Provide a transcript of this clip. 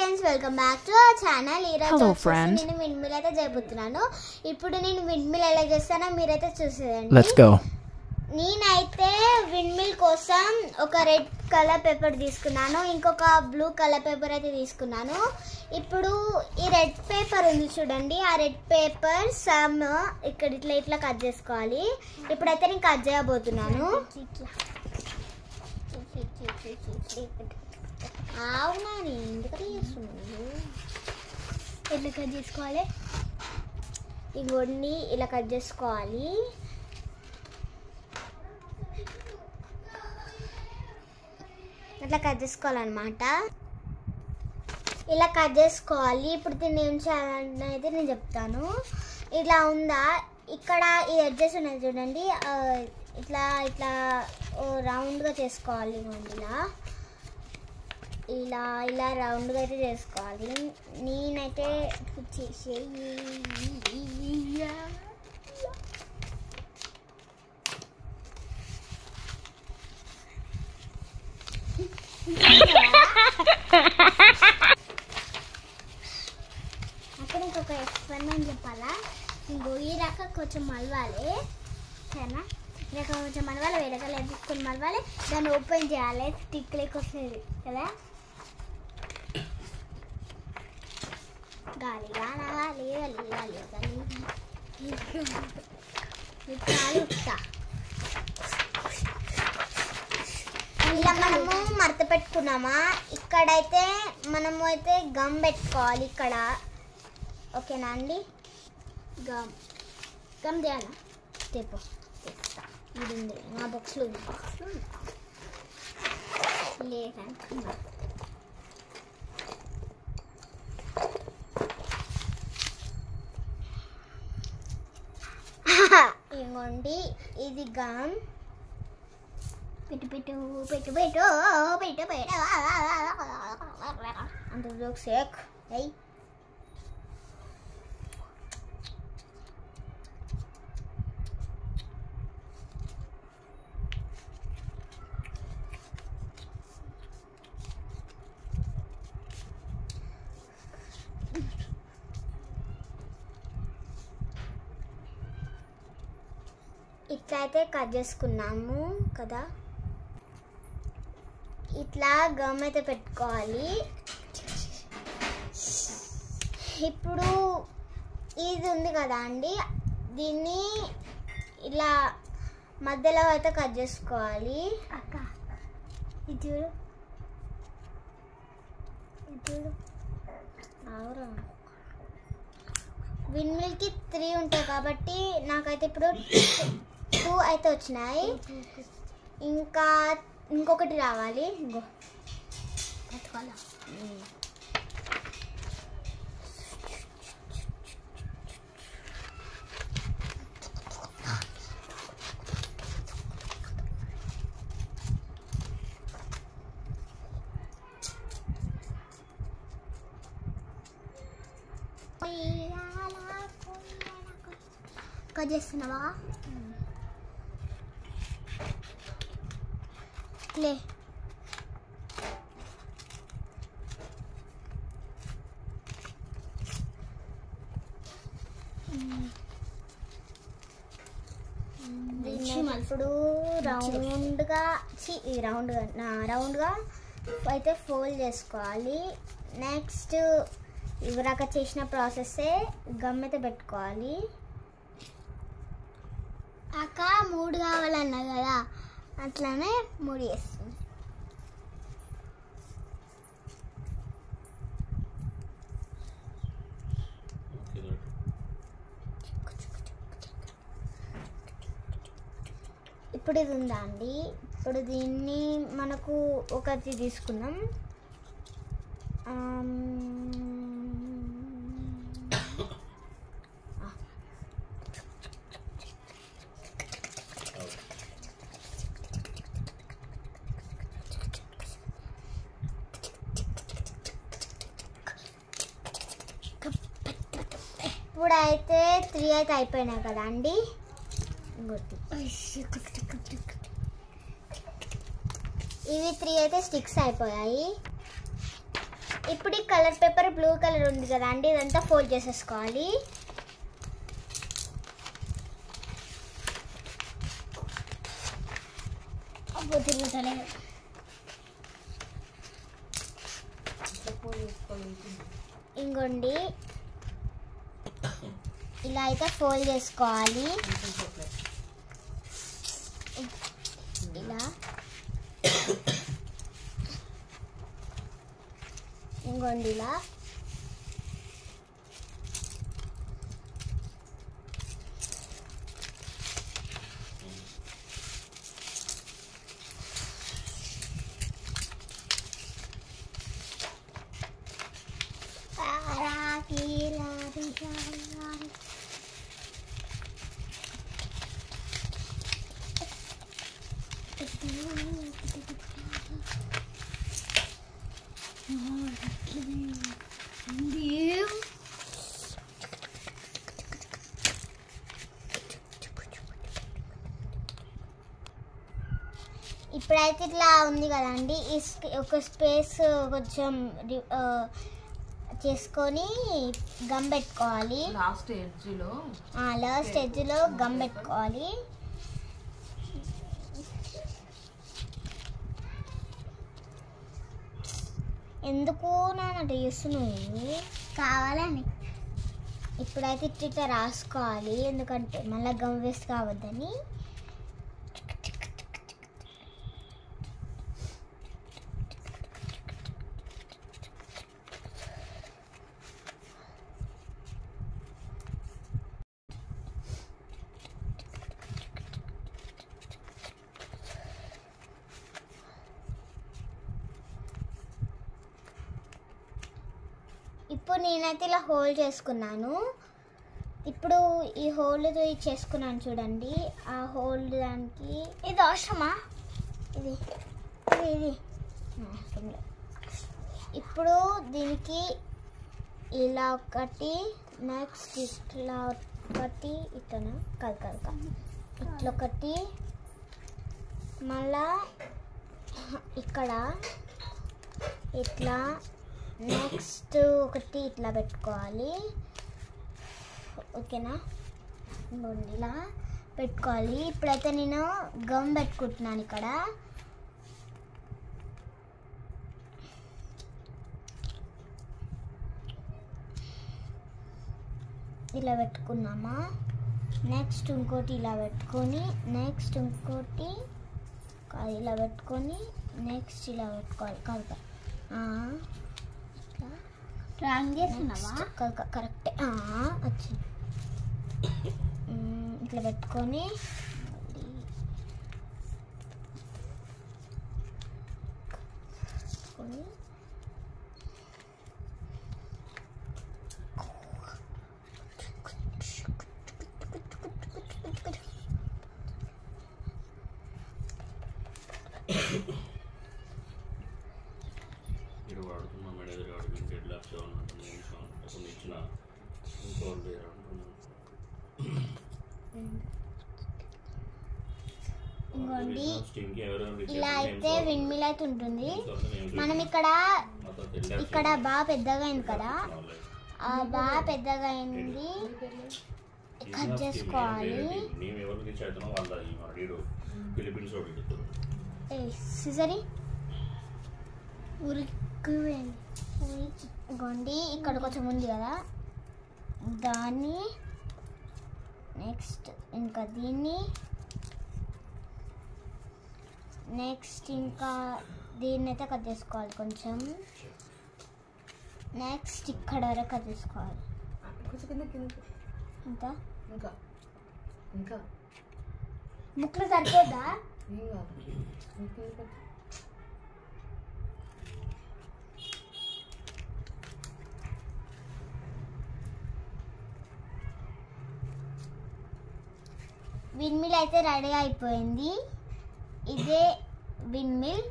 Friends, welcome back to our channel. Hello friends. నేను windmill అయితే చేయబోతున్నాను. ఇప్పుడు నేను విండ్మిల్ ఎలా చేస్తానో మీరైతే చూసేయండి. Let's go. నేనైతే విండ్మిల్ కోసం ఒక రెడ్ కలర్ పేపర్ తీసుకున్నాను, ఇంకొక బ్లూ కలర్ పేపర్ అయితే తీసుకున్నాను. ఇప్పుడు ఈ రెడ్ పేపర్ ఉంది చూడండి, ఆ రెడ్ పేపర్ సమ్ ఇక్కడ ఇట్లా ఇట్లా కట్ చేసుకోవాలి. ఇప్పుడైతే నేను కట్ చేయబోతున్నాను. అవునా, ఎందుకని చేస్తున్నాను? ఇట్లా కట్ చేసుకోవాలి, ఇంకొన్ని ఇలా కట్ చేసుకోవాలి. అట్లా కట్ చేసుకోవాలన్నమాట. ఇలా కట్ చేసుకోవాలి. ఇప్పుడు దీన్ని ఏం చేయాలనేది నేను చెప్తాను. ఇలా ఉందా, ఇక్కడ ఈ ఎడ్జెస్ ఉన్నాయి చూడండి, ఇట్లా ఇట్లా రౌండ్గా చేసుకోవాలి. ఇలా ఇలా రౌండ్గా అయితే చేసుకోవాలి. నేనైతే అక్కడ ఇంకొక ఎక్స్పెరిమెంట్ చెప్పాలా. ఇంకో ఈ రకం కొంచెం మలవాలి, సరేనా? ఈ రకం కొంచెం మలవాలి, వేరే రకాలు తీసుకొని మలవాలి, దాన్ని ఓపెన్ చేయాలి, స్టిక్ లెక్క వస్తుంది కదా. గాలి గాలి గాలి గాలి గాలి ఇలా మనము మడత పెట్టుకున్నామా, ఇక్కడైతే మనము అయితే గమ్ పెట్టుకోవాలి ఇక్కడ. ఓకేనా అండి? గమ్ చేయాలా? తెప్పు తెస్తా, ఇది ఉంది నా బాక్స్లో లేదండి. ఇవ్వండి, ఇది గమ్. పెట్టు పెట్టు పెట్టు పెట్టు పెట్టు పెట్టు అంత జోక్ సేక్. అయ్యి ఇట్లా అయితే కట్ చేసుకున్నాము కదా. ఇట్లా గమ్ అయితే పెట్టుకోవాలి. ఇప్పుడు ఇది ఉంది కదా అండి, దీన్ని ఇలా మధ్యలో అయితే కట్ చేసుకోవాలి. అక్క ఇది చూడు, ఇది చూడు. అవురా, విండ్మిల్కి 3 ఉంటాయి కాబట్టి నాకైతే ఇప్పుడు 2 అయితే వచ్చినాయి. ఇంకా ఇంకొకటి రావాలి. ఇంకో పట్టుకోవాలా? కట్ చేస్తున్నావా? లే ఇప్పుడు రౌండ్గా అయితే ఫోల్డ్ చేసుకోవాలి. నెక్స్ట్ ఇవరాక చేసిన ప్రాసెస్సే గమ్ అయితే పెట్టుకోవాలి. అక్క 3 కావాలన్నా కదా, అట్లానే 3 వేస్తుంది. ఇప్పుడు ఇది ఉందా అండి, ఇప్పుడు దీన్ని మనకు ఒకటి తీసుకుందాం. ఇప్పుడైతే 3 అయితే అయిపోయినాయి కదా అండి. ఇవి 3 అయితే స్టిక్స్ అయిపోయాయి. ఇప్పుడు ఈ కలర్ పేపర్ బ్లూ కలర్ ఉంది కదా అండి, ఇదంతా ఫోల్డ్ చేసేసుకోవాలి. ఇంకోండి ఇలా అయితే ఫోల్డ్ చేసుకోవాలి. ఇలా ఇంకోండి ఇలా ఇప్పుడైతే ఇట్లా ఉంది కదండి, ఒక స్పేస్ కొంచెం చేసుకొని గమ్ పెట్టుకోవాలి. లాస్ట్ ఎడ్జ్లో గమ్ పెట్టుకోవాలి. ఎందుకు నాన్న చేస్తున్నావు? కావాలని. ఇప్పుడైతే ఇట్లా రాసుకోవాలి, ఎందుకంటే మళ్ళీ గమ్ వేస్ట్ కావద్దని. ఇప్పుడు నేనైతే ఇలా హోల్డ్ చేసుకున్నాను. ఇప్పుడు ఈ హోల్డ్ చేసుకున్నాను చూడండి, ఆ హోల్డ్ దానికి ఇది అవసరమా? ఇది ఇది ఇప్పుడు దీనికి ఇలా ఒకటి, నెక్స్ట్ ఇట్లా ఒకటి, ఇట్లా ఇట్లా ఒకటి, మళ్ళా ఇక్కడ ఇట్లా, నెక్స్ట్ ఒకటి ఇట్లా పెట్టుకోవాలి. ఓకేనా? ఇలా పెట్టుకోవాలి. ఇప్పుడైతే నేను గమ్ పెట్టుకుంటున్నాను ఇక్కడ. ఇలా పెట్టుకున్నామా, నెక్స్ట్ ఇంకోటి ఇలా పెట్టుకొని, నెక్స్ట్ ఇంకోటి ఇలా పెట్టుకొని, నెక్స్ట్ ఇలా పెట్టుకోవాలి. కాదు రాంగ్ చేస్తున్నావా? కరెక్టే వచ్చింది. ఇట్లా పెట్టుకొని ఇంకోండి ఇలా అయితే విండ్ మిల్ అయితే ఉంటుంది. మనం ఇక్కడ బాగా పెద్దగా అయింది కదా, ఆ బాగా పెద్దగా అయింది కట్ చేసుకోవాలి. సిజరీ ఇంకోండి ఇక్కడ కొంచెం ఉంది కదా, దాన్ని నెక్స్ట్ ఇంకా దీన్ని, నెక్స్ట్ ఇంకా దీన్ని అయితే కట్ చేసుకోవాలి కొంచెం. నెక్స్ట్ ఇక్కడ వరకు కట్ చేసుకోవాలి. ఇంకా బుక్లో సరిపోద్దా? విండ్ మిల్ అయితే రెడీ అయిపోయింది. ఇదే విండ్ మిల్.